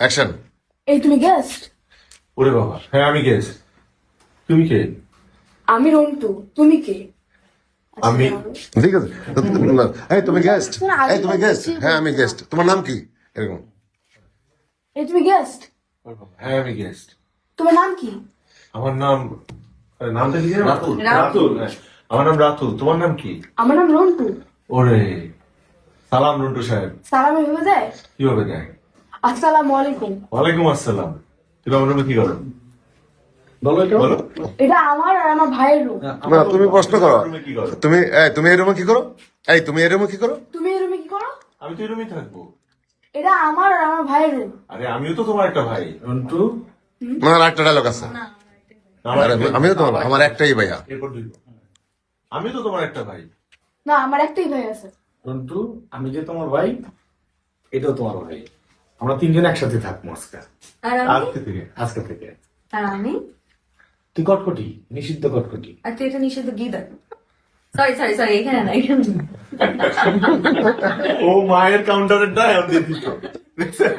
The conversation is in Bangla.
অ্যাকশন। এই তুমি গেস্ট? ওরে বাবা, হ্যাঁ আমি গেস। তুমি কে? আমি রন্টু, তুমি কে? আমি ঠিক আছে। এই তুমি গেস্ট? এই তুমি গেস্ট? হ্যাঁ আমি গেস্ট। তোমার নাম কি? এরকম। এই তুমি গেস্ট? ওরে বাবা, হ্যাঁ আমি গেস্ট। তোমার নাম কি? আমার নাম, আরে নামটা কি জানো? রাতুল। রাতুল, হ্যাঁ। আমার নাম রাতুল, তোমার নাম কি? আমার নাম রন্টু। ওরে সালাম রন্টু সাহেব। সালাম এভাবে দেয়? কিভাবে দেয়? আসসালামু আলাইকুম। ওয়ালাইকুম আসসালাম। তুমি আমার নামে কি করো? বলো এটা। বলো। এটা আমার আর আমার ভাইয়ের রুম। না তুমি প্রশ্ন করো। তুমি কি করো? তুমি এই রুমে কি করো? এই তুমি এই রুমে কি করো? তুমি এই রুমে কি করো? আমি তো এই রুমেই থাকবো। এটা আমার আর আমার ভাইয়ের রুম। আরে আমিও তো তোমার একটা ভাই। রন্টু, আমার একটা ডায়লগ আছে। আমার আরে আমিও তো আমার একটাই ভাইয়া। এরপর দুই। আমিও তো তোমার একটা ভাই। না, আমার একটাই ভাই আছে। রন্টু, আমি যে তোমার ভাই, এটাও তোমার ভাই। আমরা তিনজন একসাথে থাকবো আজকে। আর আমি আজকে থেকে। আজকে থেকে আর আমি তুই কটকটি, নিষিদ্ধ কটকটি। আর তুই এটা নিষেধ গীতা। সরি সরি সরি, এখানে না, এখানে না। ও মায়ের কাউন্টারের ডায় দিয়ে দিত। দেখছেন?